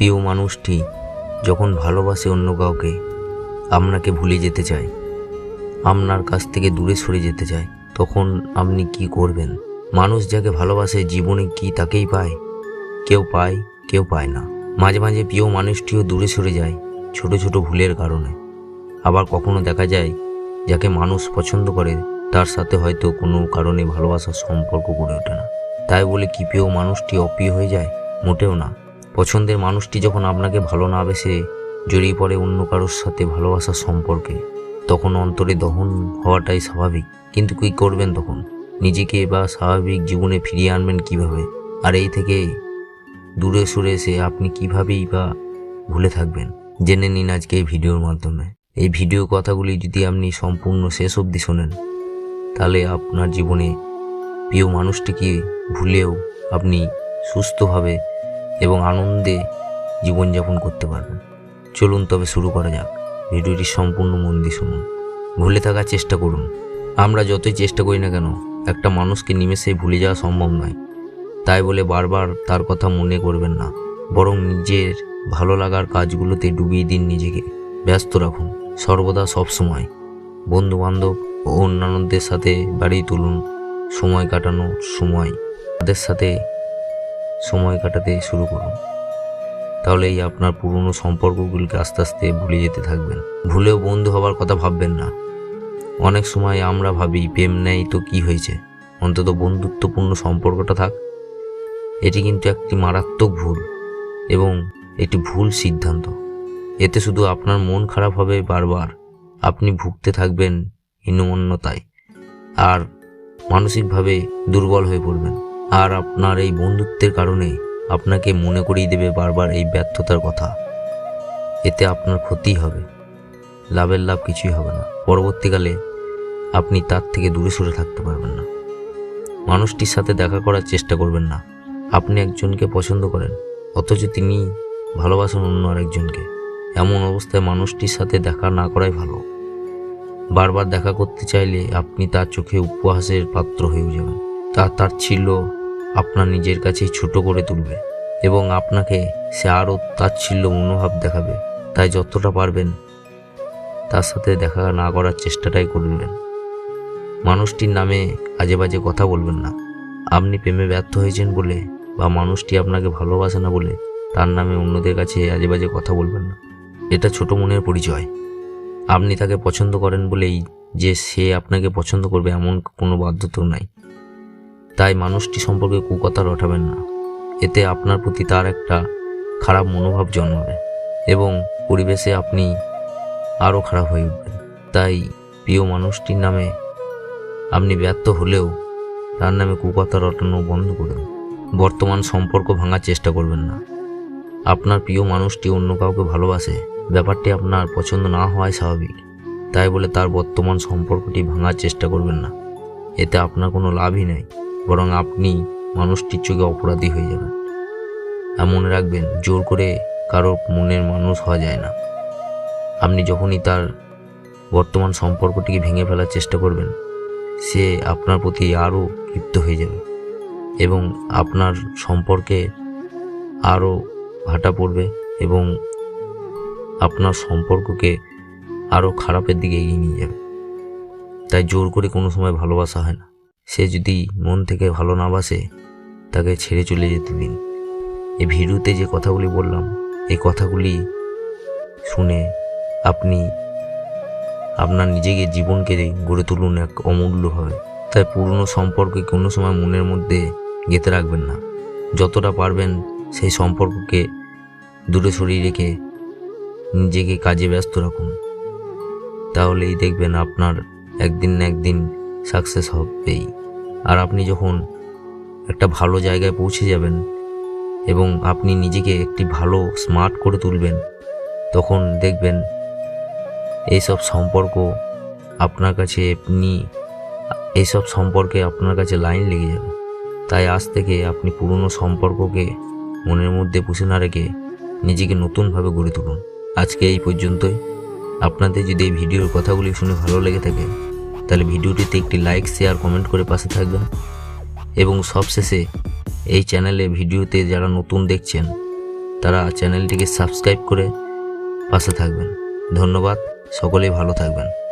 প্রিয় মানুষটি যখন ভালোবাসে অন্য কাউকে, আপনাকে ভুলে যেতে চায়, আপনার কাছ থেকে দূরে সরে যেতে চায়, তখন আপনি কি করবেন? মানুষ যাকে ভালোবাসে জীবনে কি তাকেই পায়? কেউ পায়, কেউ পায় না। মাঝে মাঝে প্রিয় মানুষটিও দূরে সরে যায় ছোট ছোট ভুলের কারণে। আবার কখনো দেখা যায় যাকে মানুষ পছন্দ করে তার সাথে হয়তো কোনো কারণে ভালোবাসার সম্পর্ক গড়ে ওঠে না। তাই বলে কি প্রিয় মানুষটি অপ্রিয় হয়ে যায়? মোটেও না। পছন্দের মানুষটি যখন আপনাকে ভালো না বেসে জড়িয়ে পড়ে অন্য কারোর সাথে ভালোবাসার সম্পর্কে, তখন অন্তরে দহন হওয়াটাই স্বাভাবিক। কিন্তু কি করবেন তখন? নিজেকে বা স্বাভাবিক জীবনে ফিরিয়ে আনবেন কিভাবে? আর এই থেকে দূরে সরে এসে আপনি কিভাবেই বা ভুলে থাকবেন? জেনে নিন আজকে এই ভিডিওর মাধ্যমে। এই ভিডিও কথাগুলি যদি আপনি সম্পূর্ণ শেষ অবধি শোনেন, তাহলে আপনার জীবনে প্রিয় মানুষটিকে ভুলেও আপনি সুস্থভাবে এবং আনন্দে জীবনযাপন করতে পারবেন। চলুন তবে শুরু করা যাক। ভিডিওটি সম্পূর্ণ মন দিয়ে শুনুন, ভুলে থাকার চেষ্টা করুন। আমরা যতই চেষ্টা করি না কেন, একটা মানুষকে নিমেষেই ভুলে যাওয়া সম্ভব নয়। তাই বলে বারবার তার কথা মনে করবেন না, বরং নিজের ভালো লাগার কাজগুলোতে ডুবিয়ে দিন নিজেকে। ব্যস্ত রাখুন সর্বদা, সবসময়। বন্ধু বান্ধব ও অন্যান্যদের সাথে বাড়িয়ে তুলুন সময় কাটানোর সময়। তাদের সাথে সময় কাটাতে শুরু করুন, তাহলেই আপনার পুরনো সম্পর্কগুলিকে আস্তে আস্তে ভুলে যেতে থাকবেন। ভুলেও বন্ধু হবার কথা ভাববেন না। অনেক সময় আমরা ভাবি প্রেম নেই তো কি হয়েছে, অন্তত বন্ধুত্বপূর্ণ সম্পর্কটা থাক। এটি কিন্তু একটি মারাত্মক ভুল এবং একটি ভুল সিদ্ধান্ত। এতে শুধু আপনার মন খারাপ হবে, বারবার আপনি ভুগতে থাকবেন হীনমন্যতায় আর মানসিকভাবে দুর্বল হয়ে পড়বেন। আর আপনার এই বন্ধুত্বের কারণে আপনাকে মনে করিয়ে দেবে বারবার এই ব্যর্থতার কথা। এতে আপনার ক্ষতি হবে, লাভের লাভ কিছুই হবে না। পরবর্তীকালে আপনি তার থেকে দূরে সরে থাকতে পারবেন না। মানুষটির সাথে দেখা করার চেষ্টা করবেন না। আপনি একজনকে পছন্দ করেন, অথচ তিনি ভালোবাসেন অন্য আরেকজনকে। এমন অবস্থায় মানুষটির সাথে দেখা না করাই ভালো। বারবার দেখা করতে চাইলে আপনি তার চোখে উপহাসের পাত্র হয়ে যাবেন। তার ছিল আপনার নিজের কাছেই ছোট করে তুলবে এবং আপনাকে সে আরও তাচ্ছিল্য মনোভাব দেখাবে। তাই যতটা পারবেন তার সাথে দেখা না করার চেষ্টাটাই করবেন। মানুষটির নামে আজে বাজে কথা বলবেন না। আপনি প্রেমে ব্যর্থ হয়েছেন বলে বা মানুষটি আপনাকে ভালোবাসে না বলে তার নামে অন্যদের কাছে আজে বাজে কথা বলবেন না। এটা ছোট মনের পরিচয়। আপনি তাকে পছন্দ করেন বলেই যে সে আপনাকে পছন্দ করবে এমন কোনো বাধ্যতা নাই। তাই মানুষটি সম্পর্কে কুকথা রটাবেন না। এতে আপনার প্রতি তার একটা খারাপ মনোভাব জন্মাবে এবং পরিবেশে আপনি আরও খারাপ হয়ে উঠবেন। তাই প্রিয় মানুষটির নামে আপনি ব্যর্থ হলেও তার নামে কুকথা রটানো বন্ধ করুন। বর্তমান সম্পর্ক ভাঙার চেষ্টা করবেন না। আপনার প্রিয় মানুষটি অন্য কাউকে ভালোবাসে, ব্যাপারটি আপনার পছন্দ না হওয়াই স্বাভাবিক। তাই বলে তার বর্তমান সম্পর্কটি ভাঙার চেষ্টা করবেন না। এতে আপনার কোনো লাভই নেই, বরং আপনি মানুষটির চোখে অপরাধী হয়ে যাবেন। আর মনে রাখবেন, জোর করে কারো মনের মানুষ হওয়া যায় না। আপনি যখনই তার বর্তমান সম্পর্কটিকে ভেঙে ফেলার চেষ্টা করবেন, সে আপনার প্রতি আরও ক্ষিপ্ত হয়ে যাবে এবং আপনার সম্পর্কে আরও ভাটা পড়বে এবং আপনার সম্পর্ককে আরও খারাপের দিকে এগিয়ে নিয়ে যাবে। তাই জোর করে কোনো সময় ভালোবাসা হয় না। সে যদি মন থেকে ভালো না বাসে, তাকে ছেড়ে চলে যেতে দিন। এই ভিডিওতে যে কথাগুলি বললাম, এই কথাগুলি শুনে আপনি আপনার নিজেকে জীবনকে গড়ে তুলুন এক অমূল্যভাবে। তাই পুরনো সম্পর্কে কোনো সময় মনের মধ্যে গেঁথে রাখবেন না। যতটা পারবেন সেই সম্পর্ককে দূরে সরিয়ে রেখে নিজেকে কাজে ব্যস্ত রাখুন। তাহলেই দেখবেন আপনার একদিন না একদিন সাকসেস হবেই। আর আপনি যখন একটা ভালো জায়গায় পৌঁছে যাবেন এবং আপনি নিজেকে একটি ভালো স্মার্ট করে তুলবেন, তখন দেখবেন এইসব সম্পর্কে আপনার কাছে লাইন লেগে যাবে। তাই আজ থেকে আপনি পুরনো সম্পর্ককে মনের মধ্যে পুষে না রেখে নিজেকে নতুনভাবে গড়ে তুলুন। আজকে এই পর্যন্তই। আপনাদের যদি এই ভিডিওর কথাগুলি শুনে ভালো লেগে থাকে, তাহলে ভিডিওটিতে একটি লাইক, শেয়ার, কমেন্ট করে পাশে থাকবেন। এবং সবশেষে এই চ্যানেলে ভিডিওতে যারা নতুন দেখছেন তারা চ্যানেলটিকে সাবস্ক্রাইব করে পাশে থাকবেন। ধন্যবাদ, সকলেই ভালো থাকবেন।